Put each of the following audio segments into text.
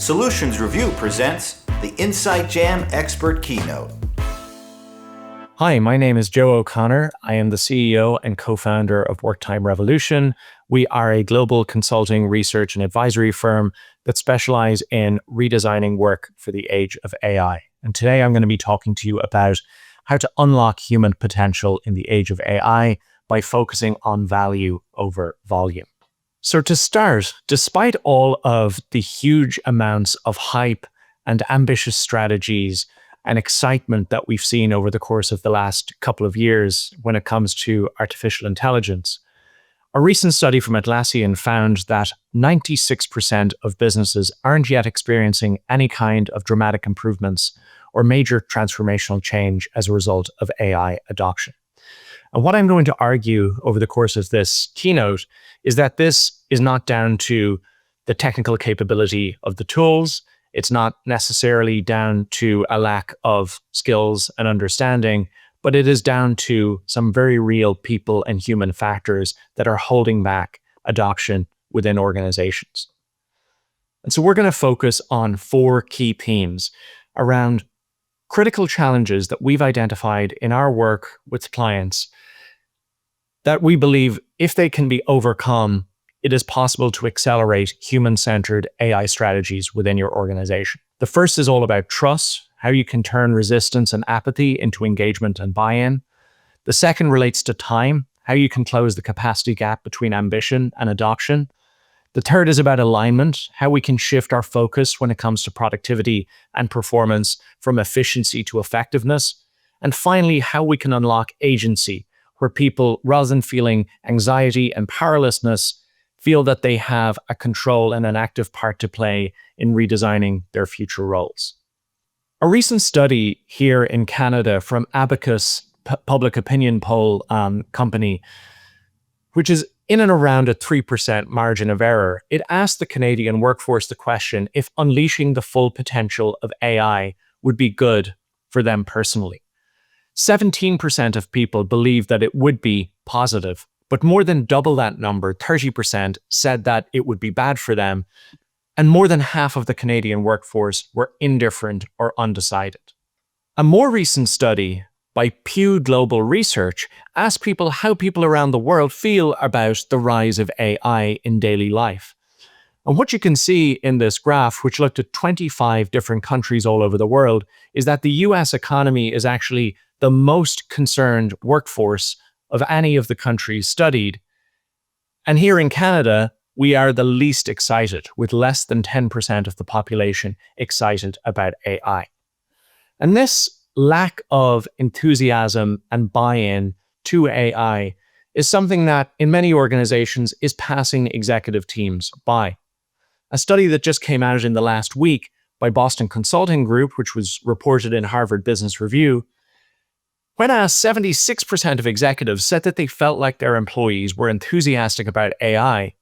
Solutions Review presents the Insight Jam Expert Keynote. Hi, my name is Joe O'Connor. I am the CEO and co-founder of Worktime Revolution. We are a global consulting, research, and advisory firm that specialize in redesigning work for the age of AI. And today I'm going to be talking to you about how to unlock human potential in the age of AI by focusing on value over volume. So to start, despite all of the huge amounts of hype and ambitious strategies and excitement that we've seen over the course of the last couple of years when it comes to artificial intelligence, a recent study from Atlassian found that 96% of businesses aren't yet experiencing any kind of dramatic improvements or major transformational change as a result of AI adoption. And what I'm going to argue over the course of this keynote is that this is not down to the technical capability of the tools. It's not necessarily down to a lack of skills and understanding, but it is down to some very real people and human factors that are holding back adoption within organizations. And so we're going to focus on 4 key themes around critical challenges that we've identified in our work with clients that we believe if they can be overcome, it is possible to accelerate human-centered AI strategies within your organization. The first is all about trust, how you can turn resistance and apathy into engagement and buy-in. The second relates to time, how you can close the capacity gap between ambition and adoption. The third is about alignment, how we can shift our focus when it comes to productivity and performance from efficiency to effectiveness. And finally, how we can unlock agency, where people, rather than feeling anxiety and powerlessness, feel that they have a control and an active part to play in redesigning their future roles. A recent study here in Canada from Abacus public opinion poll company, which is in and around a 3% margin of error, it asked the Canadian workforce the question if unleashing the full potential of AI would be good for them personally. 17% of people believe that it would be positive, but more than double that number, 30%, said that it would be bad for them, and more than half of the Canadian workforce were indifferent or undecided. A more recent study by Pew Global Research asked people how people around the world feel about the rise of AI in daily life. And what you can see in this graph, which looked at 25 different countries all over the world, is that the US economy is actually the most concerned workforce of any of the countries studied. And here in Canada, we are the least excited, with less than 10% of the population excited about AI. And this lack of enthusiasm and buy-in to AI is something that in many organizations is passing executive teams by. A study that just came out in the last week by Boston Consulting Group, which was reported in Harvard Business Review, when asked, 76% of executives said that they felt like their employees were enthusiastic about AI,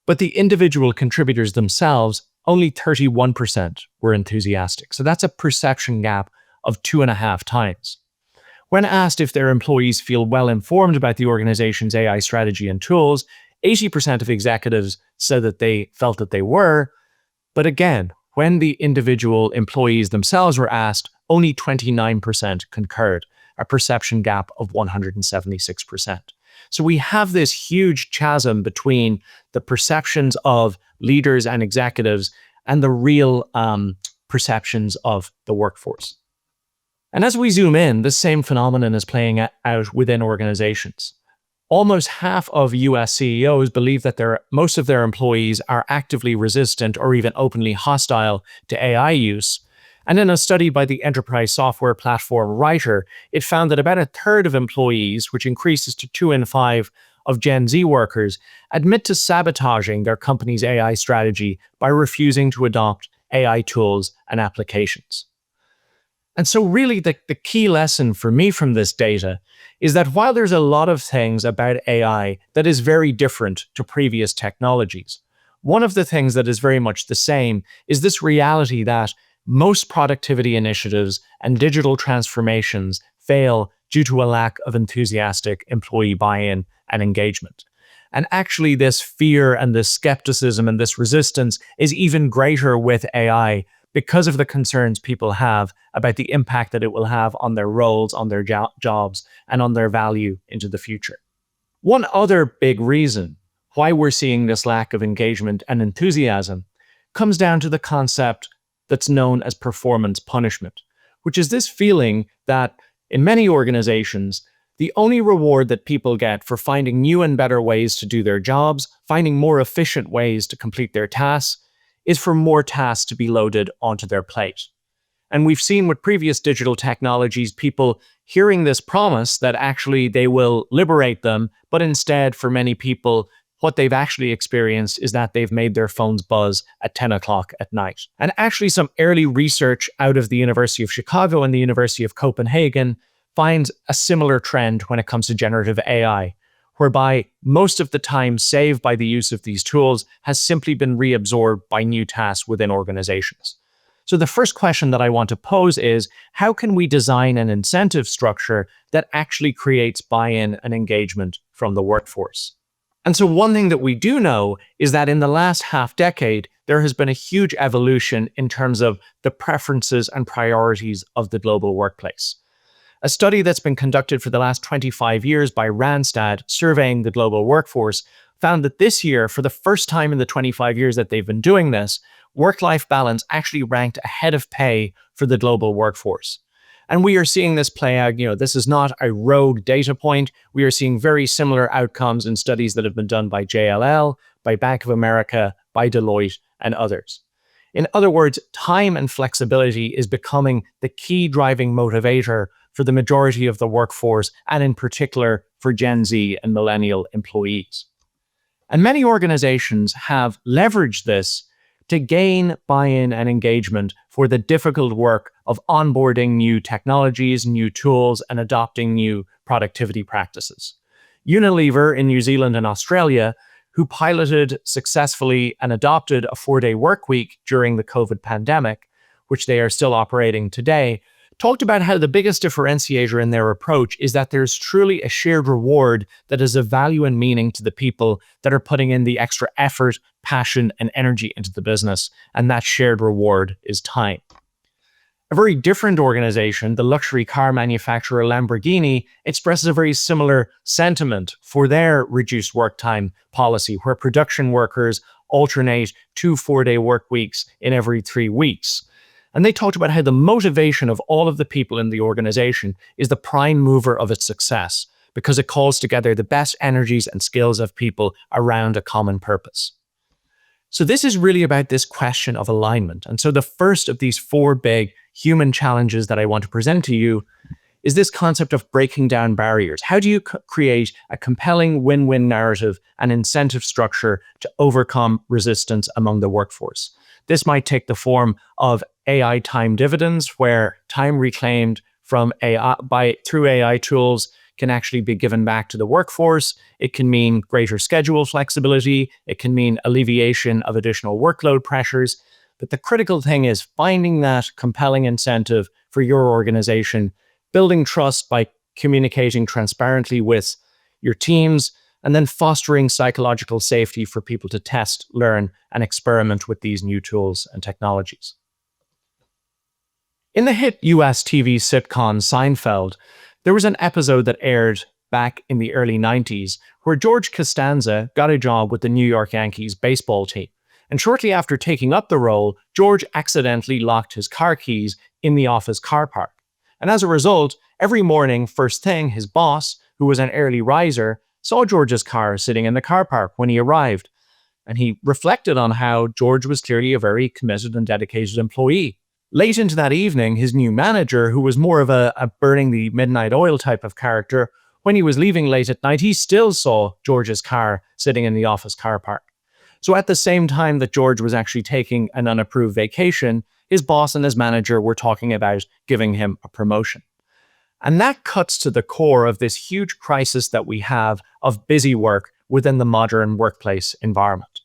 but the individual contributors themselves, only 31% were enthusiastic. So that's a perception gap of 2.5 times. When asked if their employees feel well informed about the organization's AI strategy and tools, 80% of executives said that they felt that they were, but again, when the individual employees themselves were asked, only 29% concurred, a perception gap of 176%. So we have this huge chasm between the perceptions of leaders and executives and the real perceptions of the workforce. And as we zoom in, the same phenomenon is playing out within organizations. Almost half of US CEOs believe that most of their employees are actively resistant or even openly hostile to AI use. And in a study by the enterprise software platform Writer, it found that about a third of employees, which increases to 2 in 5 of Gen Z workers, admit to sabotaging their company's AI strategy by refusing to adopt AI tools and applications. And so really the key lesson for me from this data is that while there's a lot of things about AI that is very different to previous technologies, one of the things that is very much the same is this reality that most productivity initiatives and digital transformations fail due to a lack of enthusiastic employee buy-in and engagement. And actually, this fear and this skepticism and this resistance is even greater with AI because of the concerns people have about the impact that it will have on their roles, on their jobs, and on their value into the future. One other big reason why we're seeing this lack of engagement and enthusiasm comes down to the concept that's known as performance punishment, which is this feeling that in many organizations, the only reward that people get for finding new and better ways to do their jobs, finding more efficient ways to complete their tasks, is for more tasks to be loaded onto their plate. And we've seen with previous digital technologies, people hearing this promise that actually they will liberate them, but instead, for many people, what they've actually experienced is that they've made their phones buzz at 10 o'clock at night. And actually, some early research out of the University of Chicago and the University of Copenhagen finds a similar trend when it comes to generative AI, whereby most of the time saved by the use of these tools has simply been reabsorbed by new tasks within organizations. So the first question that I want to pose is, how can we design an incentive structure that actually creates buy-in and engagement from the workforce? And so one thing that we do know is that in the last half decade, there has been a huge evolution in terms of the preferences and priorities of the global workplace. A study that's been conducted for the last 25 years by Randstad, surveying the global workforce, found that this year, for the first time in the 25 years that they've been doing this, work-life balance actually ranked ahead of pay for the global workforce. And we are seeing this play out. This is not a rogue data point. We are seeing very similar outcomes in studies that have been done by JLL, by Bank of America, by Deloitte, and others. In other words, time and flexibility is becoming the key driving motivator for the majority of the workforce, and in particular for Gen Z and millennial employees. And many organizations have leveraged this to gain buy-in and engagement for the difficult work of onboarding new technologies, new tools, and adopting new productivity practices. Unilever in New Zealand and Australia, who piloted successfully and adopted a 4-day work week during the COVID pandemic, which they are still operating today, talked about how the biggest differentiator in their approach is that there's truly a shared reward that is of value and meaning to the people that are putting in the extra effort, passion, and energy into the business, and that shared reward is time. A very different organization, the luxury car manufacturer Lamborghini, expresses a very similar sentiment for their reduced work time policy, where production workers alternate 2 4-day work weeks in every 3 weeks. And they talked about how the motivation of all of the people in the organization is the prime mover of its success, because it calls together the best energies and skills of people around a common purpose. So this is really about this question of alignment. And so the first of these 4 big human challenges that I want to present to you is this concept of breaking down barriers. How do you create a compelling win-win narrative and incentive structure to overcome resistance among the workforce? This might take the form of AI time dividends, where time reclaimed from through AI tools can actually be given back to the workforce. It can mean greater schedule flexibility. It can mean alleviation of additional workload pressures. But the critical thing is finding that compelling incentive for your organization, building trust by communicating transparently with your teams, and then fostering psychological safety for people to test, learn, and experiment with these new tools and technologies. In the hit US TV sitcom Seinfeld, there was an episode that aired back in the early 90s where George Costanza got a job with the New York Yankees baseball team. And shortly after taking up the role, George accidentally locked his car keys in the office car park. And as a result, every morning, first thing, his boss, who was an early riser, saw George's car sitting in the car park when he arrived. And he reflected on how George was clearly a very committed and dedicated employee. Late into that evening, his new manager, who was more of a burning the midnight oil type of character, when he was leaving late at night, he still saw George's car sitting in the office car park. So at the same time that George was actually taking an unapproved vacation, his boss and his manager were talking about giving him a promotion. And that cuts to the core of this huge crisis that we have of busy work within the modern workplace environment.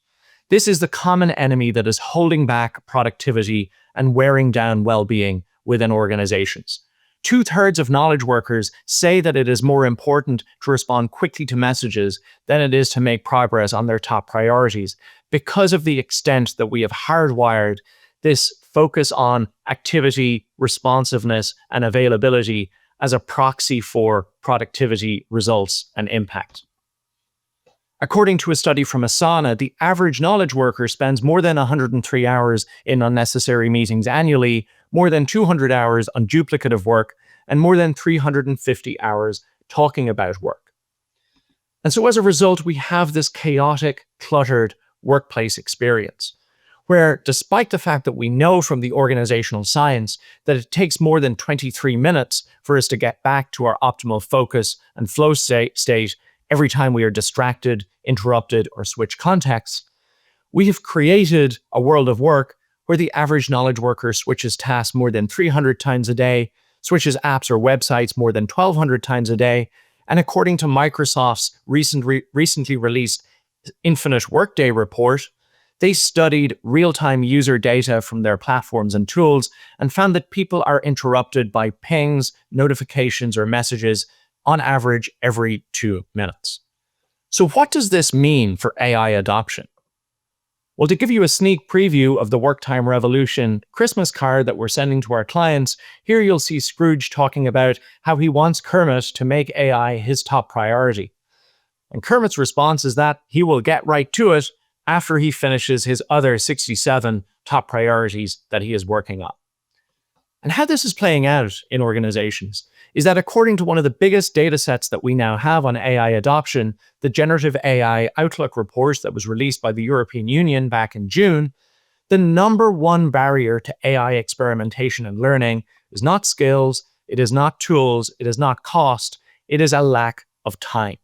This is the common enemy that is holding back productivity and wearing down well-being within organizations. 2/3 of knowledge workers say that it is more important to respond quickly to messages than it is to make progress on their top priorities, because of the extent that we have hardwired this focus on activity, responsiveness, and availability as a proxy for productivity, results, and impact. According to a study from Asana, the average knowledge worker spends more than 103 hours in unnecessary meetings annually, more than 200 hours on duplicative work, and more than 350 hours talking about work. And so as a result, we have this chaotic, cluttered workplace experience, where despite the fact that we know from the organizational science that it takes more than 23 minutes for us to get back to our optimal focus and flow state every time we are distracted, interrupted, or switch contexts, we have created a world of work where the average knowledge worker switches tasks more than 300 times a day, switches apps or websites more than 1,200 times a day, and according to Microsoft's recently released Infinite Workday report, they studied real-time user data from their platforms and tools and found that people are interrupted by pings, notifications, or messages on average every 2 minutes. So what does this mean for AI adoption? Well, to give you a sneak preview of the Work Time Revolution Christmas card that we're sending to our clients, here you'll see Scrooge talking about how he wants Kermit to make AI his top priority. And Kermit's response is that he will get right to it after he finishes his other 67 top priorities that he is working on. And how this is playing out in organizations is that according to one of the biggest data sets that we now have on AI adoption, the Generative AI Outlook report that was released by the European Union back in June, the number one barrier to AI experimentation and learning is not skills, it is not tools, it is not cost, it is a lack of time.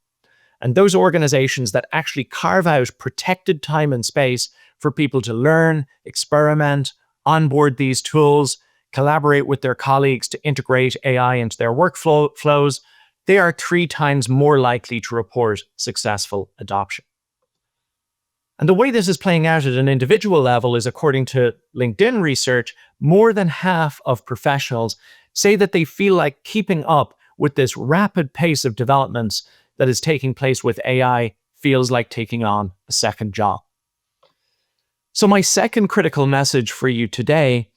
And those organizations that actually carve out protected time and space for people to learn, experiment, onboard these tools, collaborate with their colleagues to integrate AI into their workflows, they are 3 times more likely to report successful adoption. And the way this is playing out at an individual level is, according to LinkedIn research, more than half of professionals say that they feel like keeping up with this rapid pace of developments that is taking place with AI feels like taking on a second job. So my second critical message for you today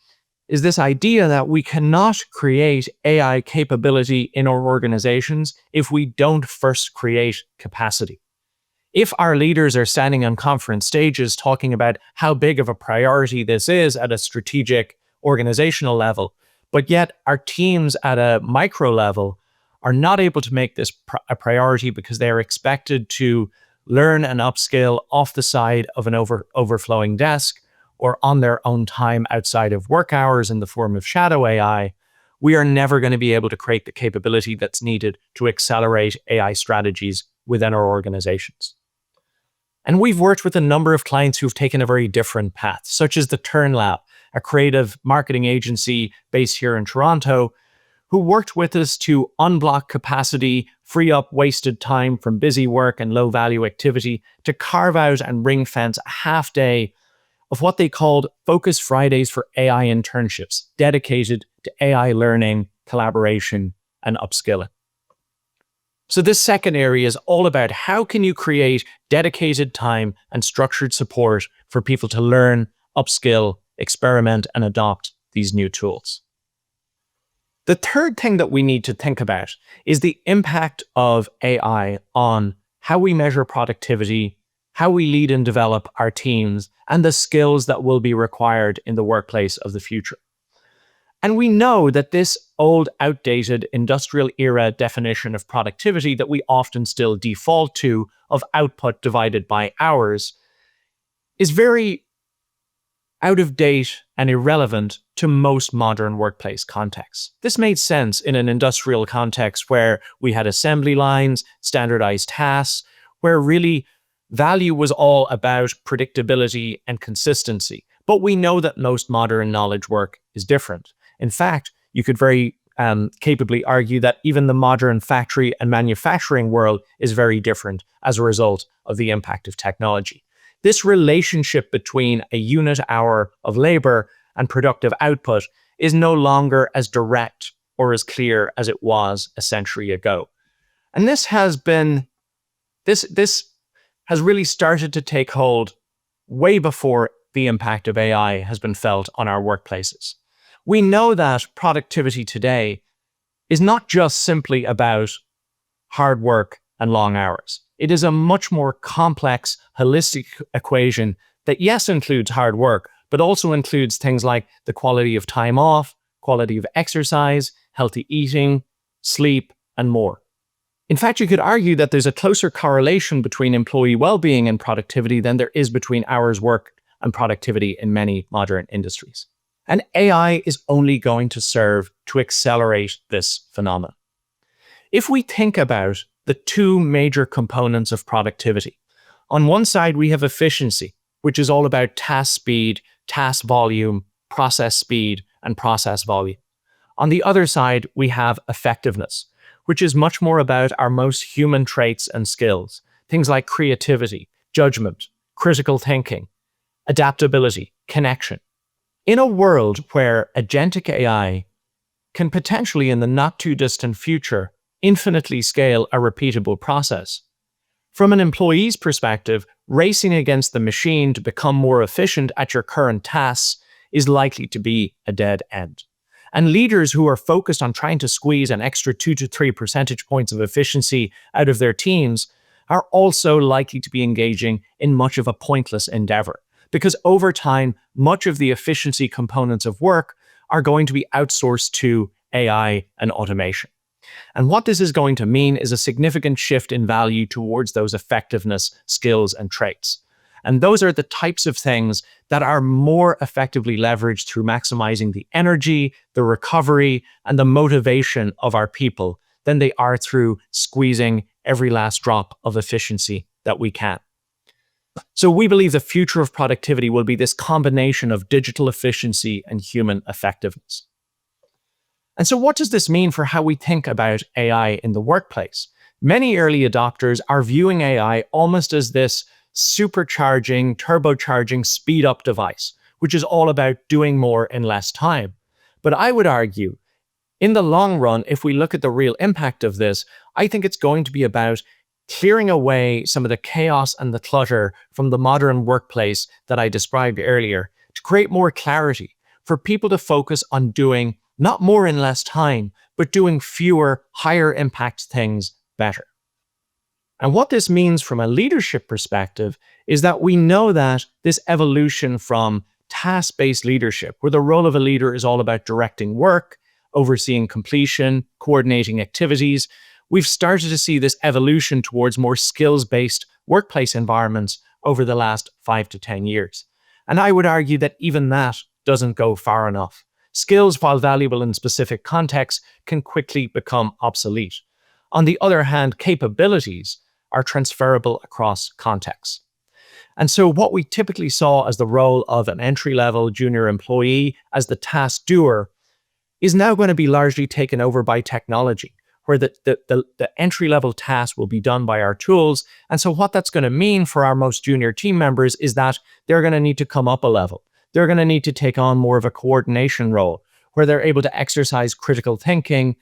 is this idea that we cannot create AI capability in our organizations if we don't first create capacity. If our leaders are standing on conference stages talking about how big of a priority this is at a strategic organizational level, but yet our teams at a micro level are not able to make this a priority because they are expected to learn and upskill off the side of an overflowing desk or on their own time outside of work hours in the form of shadow AI, we are never going to be able to create the capability that's needed to accelerate AI strategies within our organizations. And we've worked with a number of clients who've taken a very different path, such as the Turn Lab, a creative marketing agency based here in Toronto, who worked with us to unblock capacity, free up wasted time from busy work and low-value activity to carve out and ring-fence a half day of what they called Focus Fridays for AI internships, dedicated to AI learning, collaboration, and upskilling. So this second area is all about how can you create dedicated time and structured support for people to learn, upskill, experiment, and adopt these new tools. The third thing that we need to think about is the impact of AI on how we measure productivity, how we lead and develop our teams, and the skills that will be required in the workplace of the future. And we know that this old, outdated industrial era definition of productivity that we often still default to of output divided by hours is very out of date and irrelevant to most modern workplace contexts. This made sense in an industrial context where we had assembly lines, standardized tasks, where really value was all about predictability and consistency. But we know that most modern knowledge work is different. In fact, you could very capably argue that even the modern factory and manufacturing world is very different as a result of the impact of technology. This relationship between a unit hour of labor and productive output is no longer as direct or as clear as it was a century ago. And this has really started to take hold way before the impact of AI has been felt on our workplaces. We know that productivity today is not just simply about hard work and long hours. It is a much more complex, holistic equation that, yes, includes hard work, but also includes things like the quality of time off, quality of exercise, healthy eating, sleep, and more. In fact, you could argue that there's a closer correlation between employee well-being and productivity than there is between hours worked and productivity in many modern industries. And AI is only going to serve to accelerate this phenomenon. If we think about the two major components of productivity, on one side we have efficiency, which is all about task speed, task volume, process speed, and process volume. On the other side, we have effectiveness, which is much more about our most human traits and skills, things like creativity, judgment, critical thinking, adaptability, connection. In a world where agentic AI can potentially, in the not-too-distant future, infinitely scale a repeatable process, from an employee's perspective, racing against the machine to become more efficient at your current tasks is likely to be a dead end. And leaders who are focused on trying to squeeze an extra 2 to 3 percentage points of efficiency out of their teams are also likely to be engaging in much of a pointless endeavor, because over time, much of the efficiency components of work are going to be outsourced to AI and automation. And what this is going to mean is a significant shift in value towards those effectiveness, skills, and traits. And those are the types of things that are more effectively leveraged through maximizing the energy, the recovery, and the motivation of our people than they are through squeezing every last drop of efficiency that we can. So we believe the future of productivity will be this combination of digital efficiency and human effectiveness. And so what does this mean for how we think about AI in the workplace? Many early adopters are viewing AI almost as this supercharging, turbocharging, speed-up device, which is all about doing more in less time. But I would argue, in the long run, if we look at the real impact of this, I think it's going to be about clearing away some of the chaos and the clutter from the modern workplace that I described earlier to create more clarity, for people to focus on doing not more in less time, but doing fewer, higher impact things better. And what this means from a leadership perspective is that we know that this evolution from task-based leadership, where the role of a leader is all about directing work, overseeing completion, coordinating activities, we've started to see this evolution towards more skills-based workplace environments over the last 5 to 10 years. And I would argue that even that doesn't go far enough. Skills, while valuable in specific contexts, can quickly become obsolete. On the other hand, capabilities are transferable across contexts. And so what we typically saw as the role of an entry-level junior employee as the task doer is now going to be largely taken over by technology, where the entry-level task will be done by our tools. And so what that's going to mean for our most junior team members is that they're going to need to come up a level. They're going to need to take on more of a coordination role, where they're able to exercise critical thinking,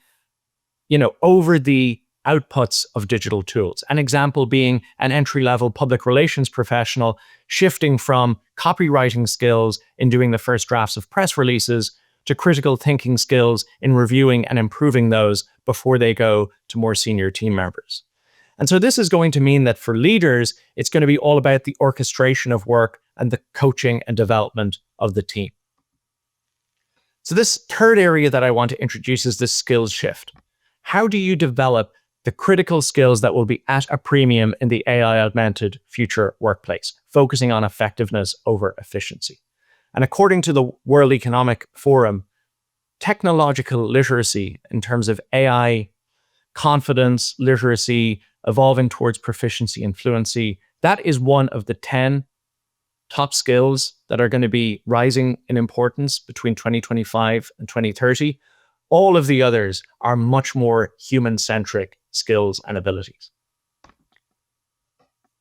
over the outputs of digital tools. An example being an entry-level public relations professional shifting from copywriting skills in doing the first drafts of press releases to critical thinking skills in reviewing and improving those before they go to more senior team members. And so this is going to mean that for leaders, it's going to be all about the orchestration of work and the coaching and development of the team. So this third area that I want to introduce is this skills shift. How do you develop the critical skills that will be at a premium in the AI-augmented future workplace, focusing on effectiveness over efficiency? And according to the World Economic Forum, technological literacy in terms of AI, confidence, literacy, evolving towards proficiency and fluency, that is one of the 10 top skills that are going to be rising in importance between 2025 and 2030. All of the others are much more human-centric skills and abilities.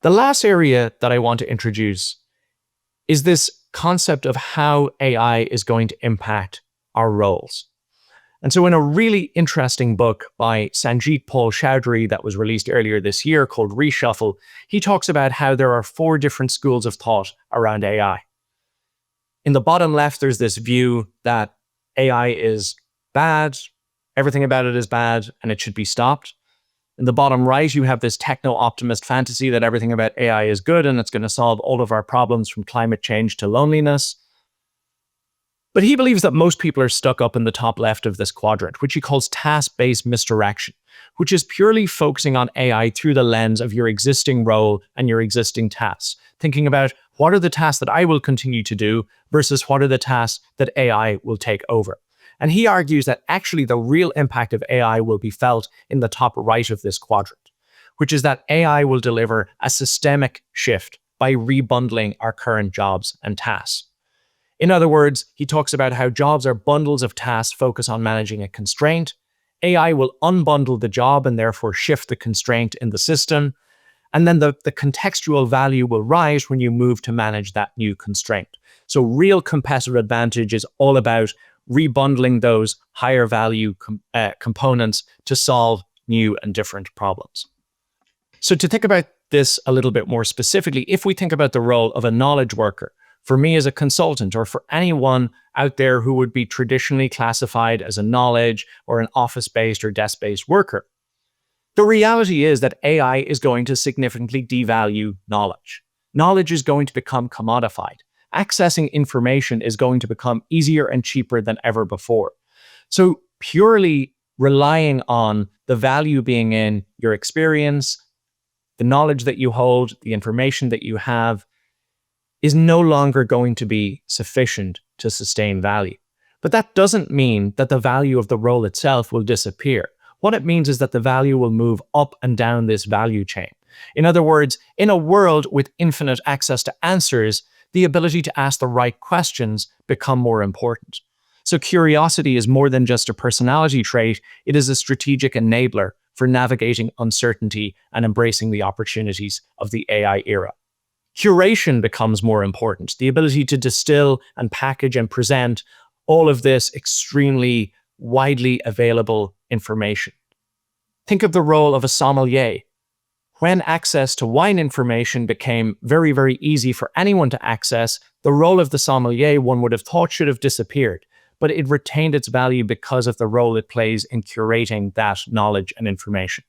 The last area that I want to introduce is this concept of how AI is going to impact our roles. And so in a really interesting book by Sanjit Paul Chowdhury that was released earlier this year called Reshuffle, he talks about how there are 4 different schools of thought around AI. In the bottom left, there's this view that AI is bad, everything about it is bad, and it should be stopped. In the bottom right, you have this techno-optimist fantasy that everything about AI is good and it's going to solve all of our problems from climate change to loneliness. But he believes that most people are stuck up in the top left of this quadrant, which he calls task-based misdirection, which is purely focusing on AI through the lens of your existing role and your existing tasks, thinking about what are the tasks that I will continue to do versus what are the tasks that AI will take over. And he argues that actually the real impact of AI will be felt in the top right of this quadrant, which is that AI will deliver a systemic shift by rebundling our current jobs and tasks. In other words, he talks about how jobs are bundles of tasks focused on managing a constraint. AI will unbundle the job and therefore shift the constraint in the system. And then the contextual value will rise when you move to manage that new constraint. So real competitive advantage is all about rebundling those higher value components to solve new and different problems. So to think about this a little bit more specifically, if we think about the role of a knowledge worker, for me as a consultant, or for anyone out there who would be traditionally classified as a knowledge or an office-based or desk-based worker, the reality is that AI is going to significantly devalue knowledge. Knowledge is going to become commodified. Accessing information is going to become easier and cheaper than ever before. So purely relying on the value being in your experience, the knowledge that you hold, the information that you have, is no longer going to be sufficient to sustain value. But that doesn't mean that the value of the role itself will disappear. What it means is that the value will move up and down this value chain. In other words, in a world with infinite access to answers, the ability to ask the right questions become more important. So curiosity is more than just a personality trait, it is a strategic enabler for navigating uncertainty and embracing the opportunities of the AI era. Curation becomes more important, the ability to distill and package and present all of this extremely widely available information. Think of the role of a sommelier. When access to wine information became very, very easy for anyone to access, the role of the sommelier, one would have thought, should have disappeared, but it retained its value because of the role it plays in curating that knowledge and information.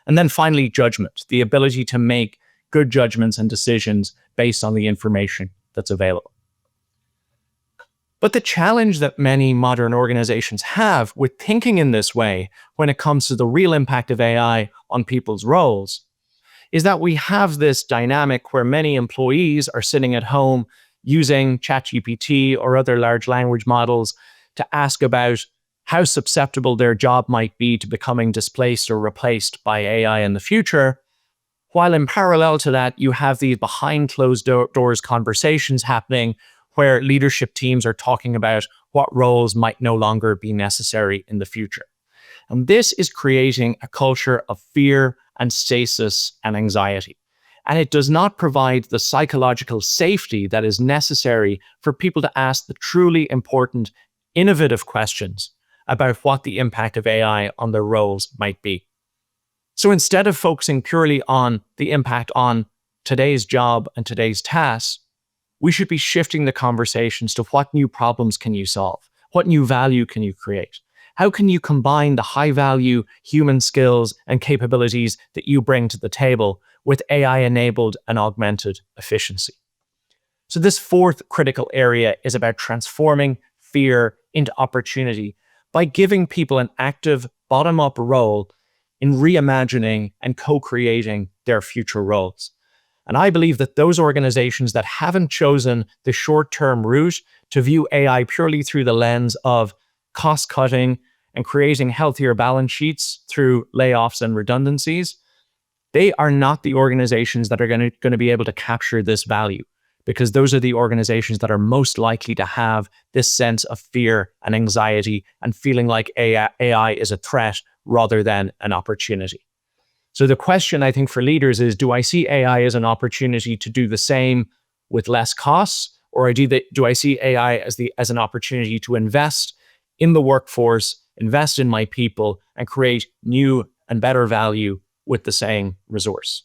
And then finally, judgment, the ability to make good judgments and decisions based on the information that's available. But the challenge that many modern organizations have with thinking in this way when it comes to the real impact of AI on people's roles is that we have this dynamic where many employees are sitting at home using ChatGPT or other large language models to ask about how susceptible their job might be to becoming displaced or replaced by AI in the future. While in parallel to that, you have these behind closed doors conversations happening where leadership teams are talking about what roles might no longer be necessary in the future. And this is creating a culture of fear and stasis and anxiety. And it does not provide the psychological safety that is necessary for people to ask the truly important, innovative questions about what the impact of AI on their roles might be. So instead of focusing purely on the impact on today's job and today's tasks, we should be shifting the conversations to what new problems can you solve? What new value can you create? How can you combine the high-value human skills and capabilities that you bring to the table with AI-enabled and augmented efficiency? So this fourth critical area is about transforming fear into opportunity by giving people an active bottom-up role in reimagining and co-creating their future roles. And I believe that those organizations that haven't chosen the short-term route to view AI purely through the lens of cost-cutting and creating healthier balance sheets through layoffs and redundancies, they are not the organizations that are going to be able to capture this value, because those are the organizations that are most likely to have this sense of fear and anxiety and feeling like AI is a threat rather than an opportunity. So the question, I think, for leaders is, do I see AI as an opportunity to do the same with less costs? Or do I see AI as an opportunity to invest in the workforce, invest in my people, and create new and better value with the same resource.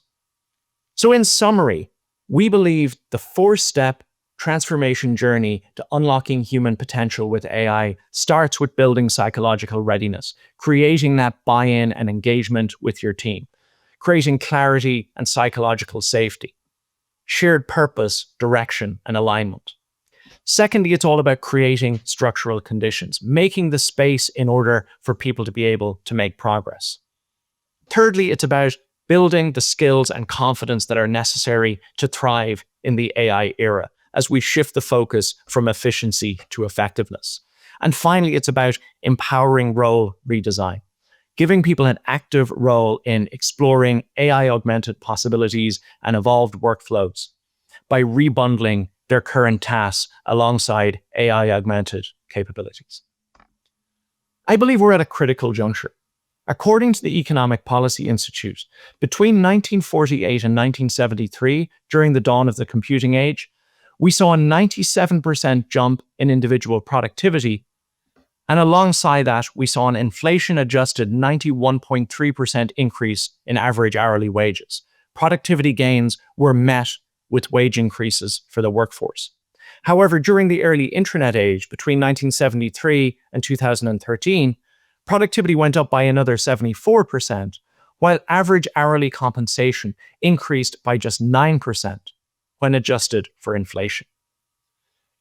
So in summary, we believe the four-step transformation journey to unlocking human potential with AI starts with building psychological readiness, creating that buy-in and engagement with your team, creating clarity and psychological safety, shared purpose, direction, and alignment. Secondly, it's all about creating structural conditions, making the space in order for people to be able to make progress. Thirdly, it's about building the skills and confidence that are necessary to thrive in the AI era as we shift the focus from efficiency to effectiveness. And finally, it's about empowering role redesign, giving people an active role in exploring AI-augmented possibilities and evolved workflows by rebundling their current tasks alongside AI-augmented capabilities. I believe we're at a critical juncture. According to the Economic Policy Institute, between 1948 and 1973, during the dawn of the computing age, we saw a 97% jump in individual productivity, and alongside that, we saw an inflation-adjusted 91.3% increase in average hourly wages. Productivity gains were met with wage increases for the workforce. However, during the early internet age, between 1973 and 2013, productivity went up by another 74%, while average hourly compensation increased by just 9% when adjusted for inflation.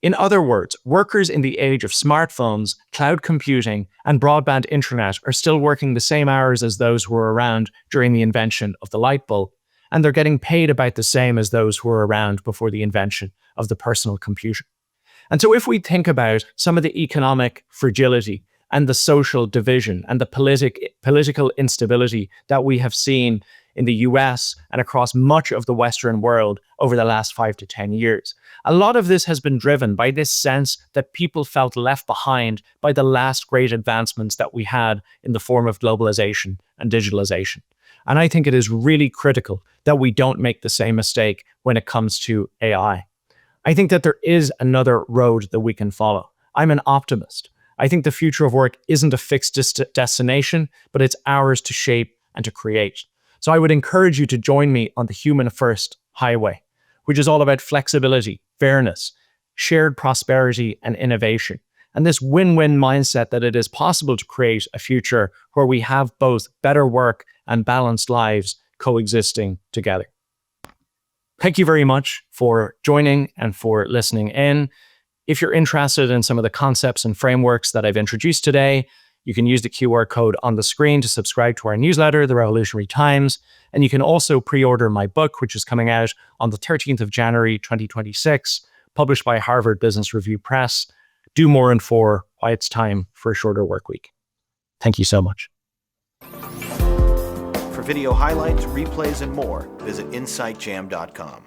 In other words, workers in the age of smartphones, cloud computing, and broadband internet are still working the same hours as those who were around during the invention of the light bulb, and they're getting paid about the same as those who were around before the invention of the personal computer. And so if we think about some of the economic fragility and the social division and the political instability that we have seen in the US and across much of the Western world over the last 5 to 10 years, a lot of this has been driven by this sense that people felt left behind by the last great advancements that we had in the form of globalization and digitalization. And I think it is really critical that we don't make the same mistake when it comes to AI. I think that there is another road that we can follow. I'm an optimist. I think the future of work isn't a fixed destination, but it's ours to shape and to create. So I would encourage you to join me on the Human First Highway, which is all about flexibility, fairness, shared prosperity, and innovation, and this win-win mindset that it is possible to create a future where we have both better work and balanced lives coexisting together. Thank you very much for joining and for listening in. If you're interested in some of the concepts and frameworks that I've introduced today, you can use the QR code on the screen to subscribe to our newsletter, The Revolutionary Times, and you can also pre-order my book, which is coming out on the 13th of January, 2026, published by Harvard Business Review Press, Do More in 4, Why It's Time for a Shorter Work Week. Thank you so much. For video highlights, replays, and more, visit insightjam.com.